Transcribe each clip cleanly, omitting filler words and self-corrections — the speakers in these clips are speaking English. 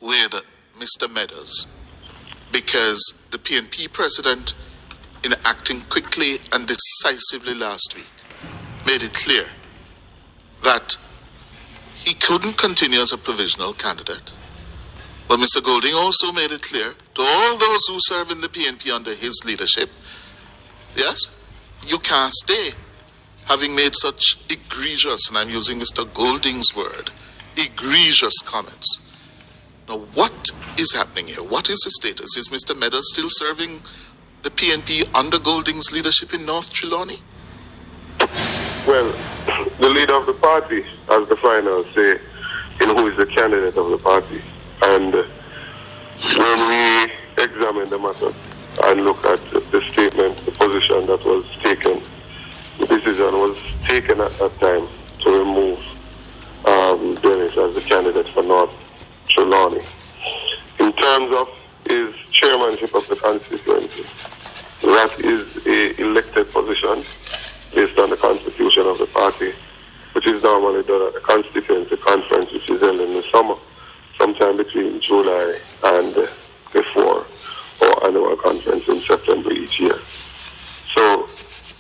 with Mr. Meadows because the PNP president, in acting quickly and decisively last week, made it clear that he couldn't continue as a provisional candidate. But Mr. Golding also made it clear to all those who serve in the PNP under his leadership, yes, you can't stay, having made such egregious, and I'm using Mr. Golding's word, egregious comments. Now, what is happening here? What is the status? Is Mr. Meadows still serving the PNP under Golding's leadership in North Trelawney? Well, the leader of the party has the final say in who is the candidate of the party. And when we examine the matter and look at the statement, the position that was taken, the decision was taken at that time to remove Dennis as the candidate for North Trelawney. In terms of his chairmanship of the constituency, that is an elected position based on the constitution of the party, which is normally done at the constituency conference, which is held in the summer, sometime between July and before our annual conference in September each year. So,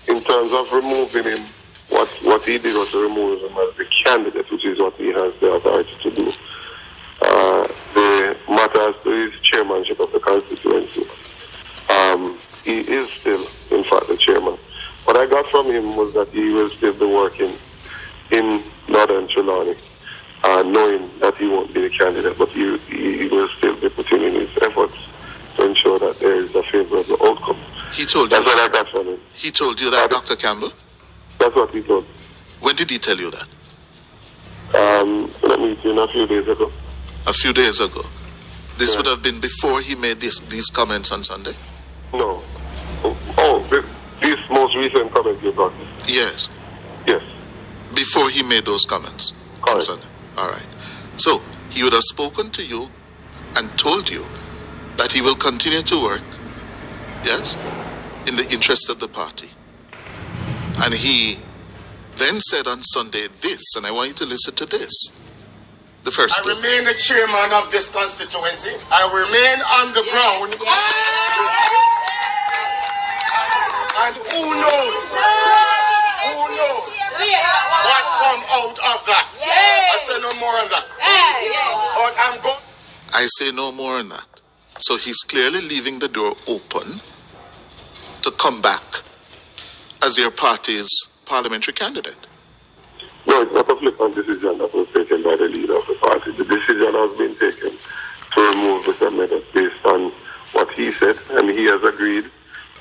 in terms of removing him, what he did was to remove him as the candidate, which is what he has the authority to do. The matter as to his chairmanship of the constituency, he is still, in fact, the chairman. What I got from him was that he will still be working in Northern Trelawney, knowing that he won't be the candidate, but he will still be putting in his efforts to ensure that there is a favorable outcome. He told That's you what that? I got from him. He told you that, Dr. Campbell? That's what he told. When did he tell you that? Let me see, a few days ago. A few days ago. This would have been before he made these comments on Sunday? No. These most recent comments you got? Yes. Yes. Before he made those comments on Sunday? All right. So, he would have spoken to you and told you that he will continue to work, yes, in the interest of the party. And he then said on Sunday this, and I want you to listen to this. The first I remain the chairman of this constituency. I remain on the ground. And who knows what come out of that. I say no more on that. But I'm going. I say no more on that. So he's clearly leaving the door open to come back as your party's parliamentary candidate. No, it's not a flippant decision that was taken by the leader of the party. The decision has been taken to remove Mr. Meadows based on what he said, and he has agreed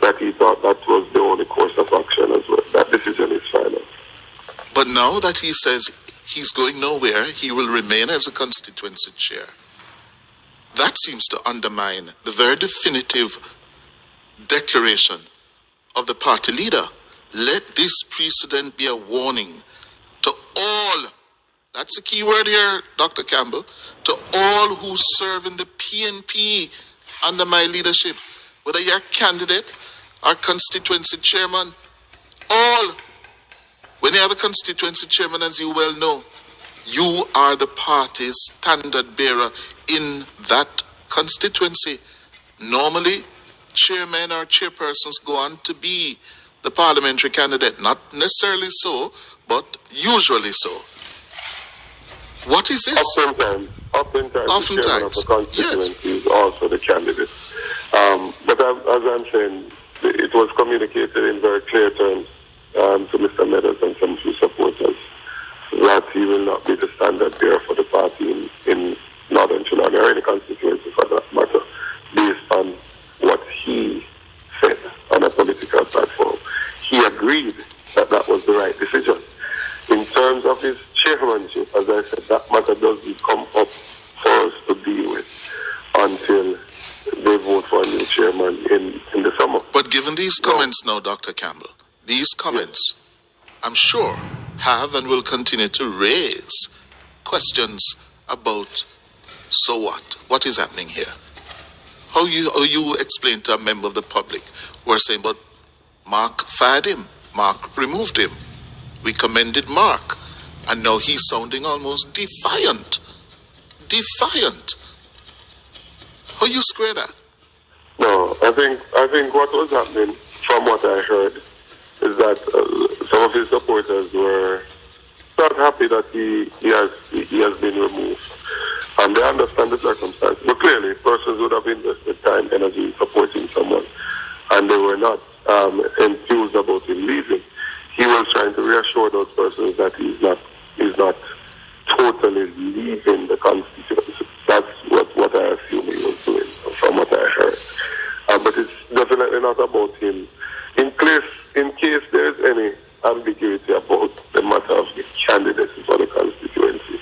that he thought that was the only course of action as well. That decision is final. But now that he says he's going nowhere, he will remain as a constituency chair. That seems to undermine the very definitive declaration of the party leader. Let this precedent be a warning to all, that's the key word here, Dr. Campbell, to all who serve in the PNP under my leadership, whether you're a candidate or constituency chairman, all. When you have a constituency chairman, as you well know, you are the party's standard bearer in that constituency. Normally, chairmen or chairpersons go on to be the parliamentary candidate. Not necessarily so, but usually so. What is this? Oftentimes the chairman of the constituency is also the candidate. But as I'm saying, it was communicated in very clear terms to Mr. Meadows and some few supporters that he will not be the standard bearer for the party in Northern Trelawney or any constituency for that matter, based on what he said on a political platform. He agreed that that was the right decision. In terms of his chairmanship, as I said, that matter doesn't come up for us to deal with until they vote for a new chairman in the summer. But given these comments now, Dr. Campbell, these comments, I'm sure, have and will continue to raise questions about, so what? What is happening here? How you explain to a member of the public who are saying, but Mark fired him, Mark removed him, we commended Mark, and now he's sounding almost defiant defiant. How you square that? No, I think what was happening, from what I heard, is that some of his supporters were not happy that he has been removed. And they understand the circumstances. But clearly, persons would have invested time, energy in supporting someone, and they were not enthused about him leaving. He was trying to reassure those persons that he's not totally leaving the constituency. That's what I assume he was doing, from what I heard. But it's definitely not about him. In case there's any ambiguity about the matter of the candidacy for the constituency,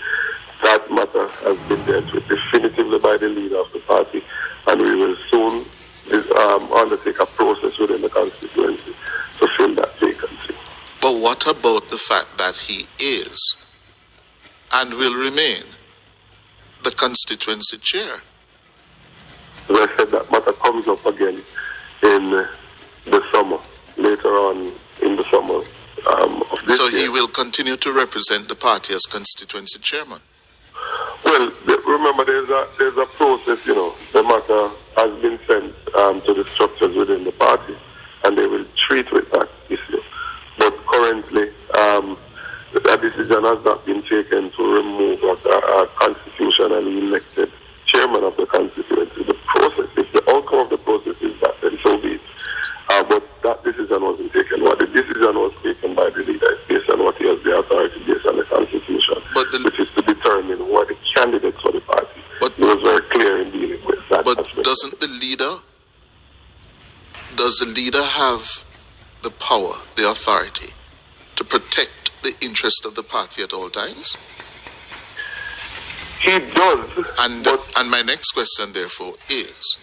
that matter has been dealt with definitively by the leader of the party, and we will soon undertake a process within the constituency to fill that vacancy. But what about the fact that he is and will remain the constituency chair? As I said, that matter comes up again in the summer, later on in the summer of this year. So he will continue to represent the party as constituency chairman? Well, remember, there's a process, The matter has been sent to the structures within the party, and they will treat with that issue. But currently, a decision has not been taken to remove a constitutionally elected chairman of the constituency. The process, if the outcome of the process is that, then so be it. But that decision wasn't taken. What the decision was taken by the leader is based on what he has the authority based on the constitution, which is to determine who are the candidates for the party. But he was very clear in dealing with that. But does the leader have the power, the authority to protect the interest of the party at all times? He does. And my next question, therefore, is,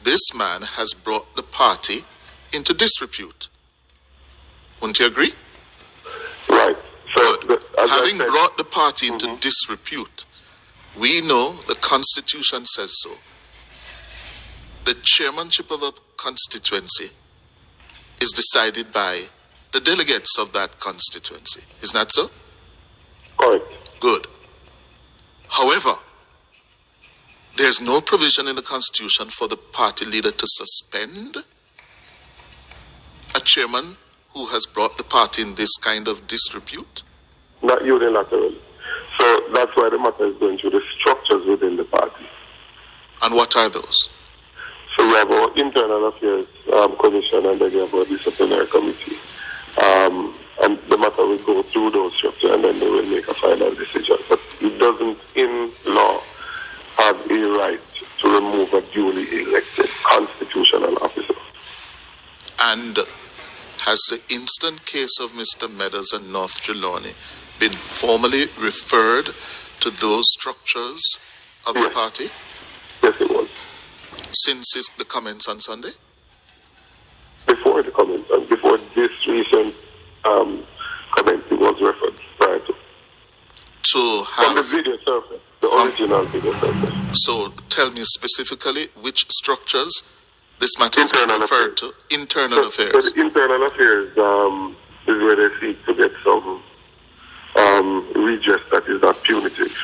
this man has brought the party into disrepute. Wouldn't you agree? Right. So, having brought the party into disrepute, we know the Constitution says so. The chairmanship of a constituency is decided by the delegates of that constituency. Isn't that so? Correct. Good. However, there's no provision in the Constitution for the party leader to suspend a chairman who has brought the party in this kind of disrepute? Not unilaterally. So that's why the matter is going through the structures within the party. And what are those? So we have our internal affairs commission, and then we have our disciplinary committee. And the matter will go through those structures, and then they will make a final decision. But it doesn't, in law, have a right to remove a duly elected constitutional officer. And has the instant case of Mr. Meadows and North Trelawney been formally referred to those structures of the party? Yes, it was. Since the comments on Sunday? Before the comments, and before this recent comment, it was referred prior to. To have... From the video surface, the original video surface. So tell me specifically which structures this matter is referred to. Internal affairs. So the internal affairs is where they seek to get some redress that is not punitive.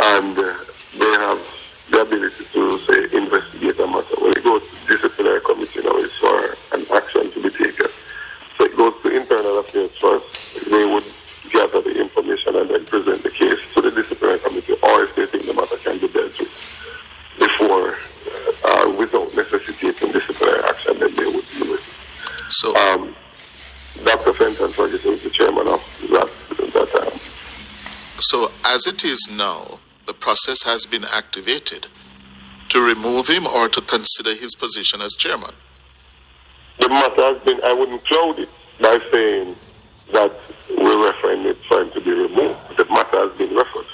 And they have the ability to, say, investigate a matter. When it goes to disciplinary committee now, it's for an action to be taken. So it goes to internal affairs first. They would gather the information and then present the case to the disciplinary committee, or if they think the matter can be dealt with before, without necessitating disciplinary action, then they would deal with it. So, Dr. Fenton Ferguson is the chairman of that. So as it is now, the process has been activated to remove him or to consider his position as chairman. The matter has been, I wouldn't cloud it by saying that we're referring it for him to be removed. The matter has been referred.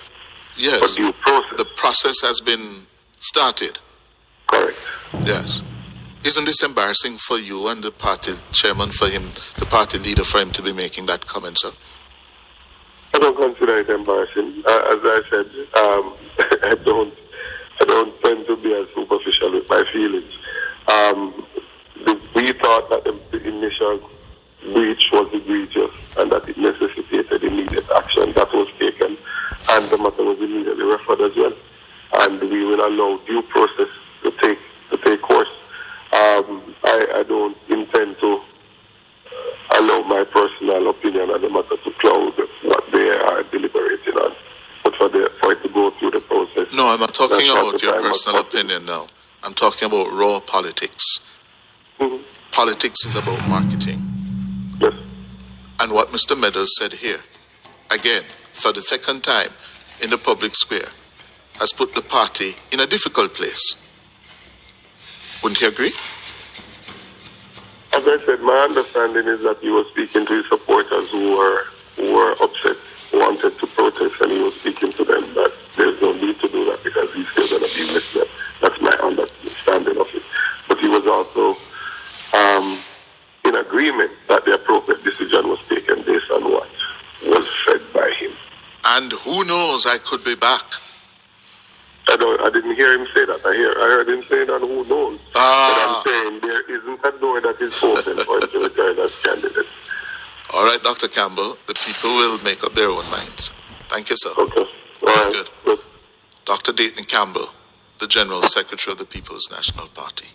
Yes. For due process. The process has been started. Correct. Yes. Isn't this embarrassing for you and the party chairman, for him, the party leader, for him to be making that comment, sir? I don't consider it embarrassing. As I said, I don't tend to be as superficial with my feelings. We thought that the initial breach was egregious and that it necessitated immediate action. That was taken, and the matter was immediately referred as well. and we will allow due process to take course. I don't intend to allow my personal opinion on the matter to cloud what they are deliberating on, but for it to go through the process. No, I'm not talking about your personal opinion now. I'm talking about raw politics. Mm-hmm. Politics is about marketing. Yes. And what Mr. Meadows said here, again, so the second time in the public square, has put the party in a difficult place. Wouldn't you agree? As I said, my understanding is that he was speaking to his supporters who were upset, who wanted to protest, and he was speaking to them that there's no need to do that because he's still going to be with them. That's my understanding of it. But he was also in agreement that the appropriate decision was taken based on what was said by him. And who knows, I could be back. I didn't hear him say that. I heard him say that who knows. But I'm saying there isn't a door that is open for him to return as candidate. All right, Dr. Campbell, the people will make up their own minds. Thank you, sir. Okay. All right. Good. Dr. Dayton Campbell, the General Secretary of the People's National Party.